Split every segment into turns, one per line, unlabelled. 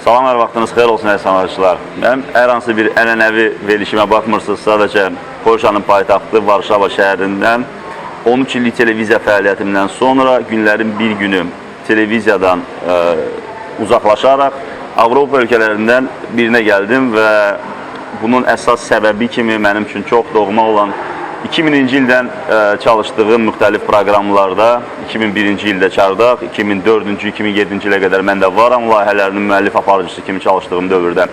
Salam, hər vaxtınız xeyir olsun, əziz tamaşaçılar. Mənim hər hansı bir ənənəvi verilişimə baxmırsınız, sadəcə Polşanın paytaxtı Varşava şəhərindən 13 illik televiziya fəaliyyətimdən sonra günlərin bir günü televiziyadan uzaqlaşaraq Avropa ölkələrindən birinə gəldim və bunun əsas səbəbi kimi mənim üçün çox doğma olan 2000-ci ildən çalışdığım müxtəlif proqramlarda 2001-ci ildə Çardaq, 2004-cü, 2007-ci ilə qədər mən də varam layihələrinin müəllif aparıcısı kimi çalışdığım dövrdə.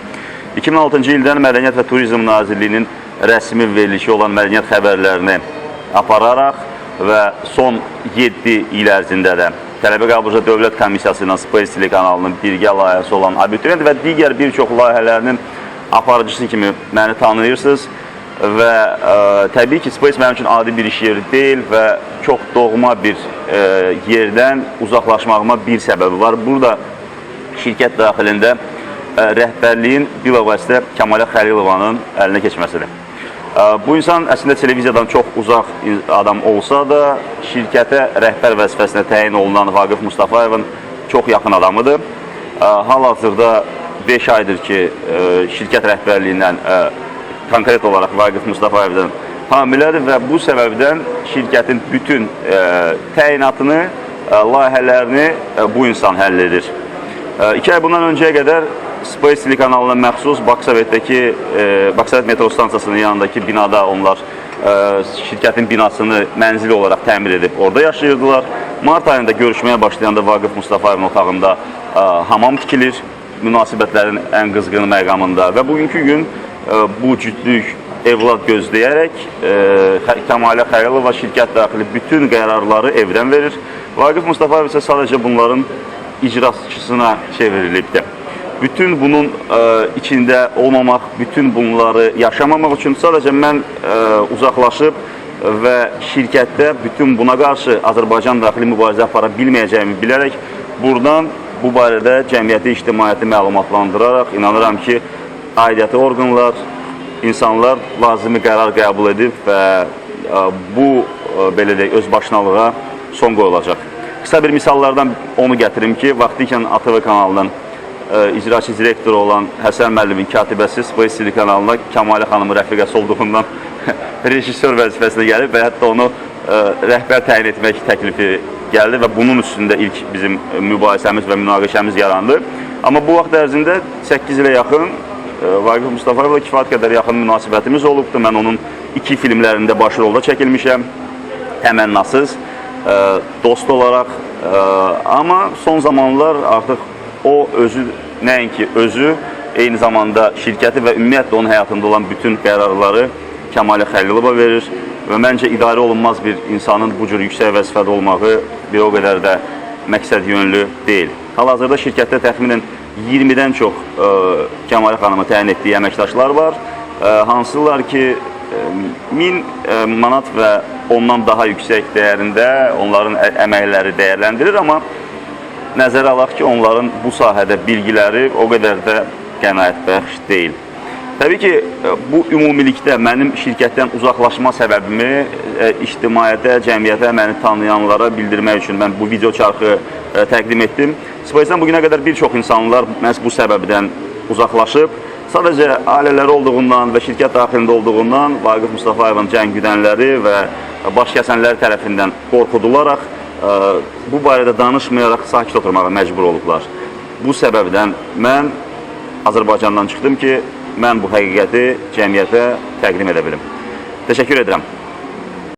2006-cı ildən Mədəniyyət və Turizm Nazirliyinin rəsmi verilişi olan mədəniyyət xəbərlərini apararaq və son 7 il ərzində də Tələbə Qəbulu Dövlət Komissiyası ilə Space telekanalının birgə layihəsi olan Abituriyent və digər bir çox layihələrinin aparıcısı kimi məni tanıyırsınız. Və təbii ki, Space mənim üçün adi bir iş yeri deyil və çox doğma bir yerdən uzaqlaşmağıma bir səbəbi var. Burada şirkət daxilində rəhbərliyin bilavasitə Kəmalə Xəlilovanın əlinə keçməsidir. Bu insan əslində televiziyadan çox uzaq adam olsa da, şirkətə rəhbər vəzifəsinə təyin olunan Vaqif Mustafayevin çox yaxın adamıdır. Hal-hazırda 5 aydır ki, şirkət rəhbərliyindən konkret olaraq Vaqif Mustafayevdən hamilədir və bu səbəbdən şirkətin bütün təyinatını, layihələrini bu insan həll edir. 2 ay bundan öncəyə qədər Space telekanalına məxsus Baksavet metro stansiyasının yanındakı binada onlar şirkətin binasını mənzili olaraq təmir edib orada yaşayırdılar. Mart ayında görüşməyə başlayanda Vaqif Mustafayevin otağında hamam tikilir, münasibətlərin ən qızğın məqamında və bugünkü gün bu cütlük evlad gözləyərək Kəmalə Xəlilova şirkət daxili bütün qərarları evdən verir. Vaqif Mustafayev isə sadəcə bunların icraçısına çevrilibdir. Bütün bunun içində olmamaq, bütün bunları yaşamamaq üçün sadəcə mən uzaqlaşıb və şirkətdə bütün buna qarşı Azərbaycan daxili mübarizə apara bilməyəcəyimi bilərək buradan bu barədə cəmiyyəti, ictimaiyyəti məlumatlandıraraq inanıram ki, aidiyyəti orqanlar, insanlar lazımi qərar qəbul edib və bu, belə deyək, özbaşınalığa son qoyulacaq. Qısa bir misallardan onu gətirim ki, vaxtikən ATV kanalının icraçı direktoru olan Həsən müəllimin katibəsi Space telekanalına Kəmalə xanımın rəfiqəsi olduğundan rejissor vəzifəsinə gəlib və hətta onu rəhbər təyin etmək təklifi gəldi və bunun üstündə ilk bizim mübahisəmiz və münaqişəmiz yarandı. Amma bu vaxt ərzində 8 ilə yaxın Vaqif Mustafayevlə kifayət qədər yaxın münasibətimiz olubdur. Mən onun 2 filmlərində baş rolda çəkilmişəm, təmənnasız, dost olaraq. Amma son zamanlar artıq o özü, nəinki özü, eyni zamanda şirkəti və ümumiyyətlə onun həyatında olan bütün qərarları Kəmalə Xəlilova verir və məncə idarə olunmaz bir insanın bu cür yüksək vəzifədə olmağı bir o qədər də məqsəd yönlü deyil. Hal-hazırda şirkətdə təxminən 20-dən çox Kəmalə xanımı təyin etdiyi əməkdaşlar var. Hansılar ki, 1000 manat və ondan daha yüksək dəyərində onların əməkləri dəyərləndirir, amma nəzərə alaq ki, onların bu sahədə bilgiləri o qədər də qənaətbəxş deyil. Təbii ki, bu ümumilikdə mənim şirkətdən uzaqlaşma səbəbimi ictimaiyyətə, cəmiyyətə, məni tanıyanlara bildirmək üçün mən bu video çarxı təqdim etdim. Space-dən bugünə qədər bir çox insanlar məhz bu səbəbdən uzaqlaşıb. Sadəcə ailələri olduğundan və şirkət daxilində olduğundan Vaqif Mustafayevin cəngüdənləri və baş kəsənləri tərəfindən qorxudularaq bu barədə danışmayaraq sakit oturmağa məcbur olublar. Bu səbəbdən mən Azərbaycandan çıxdım ki, mən bu həqiqəti cəmiyyətə təqdim edə bilim. Təşəkkür edirəm.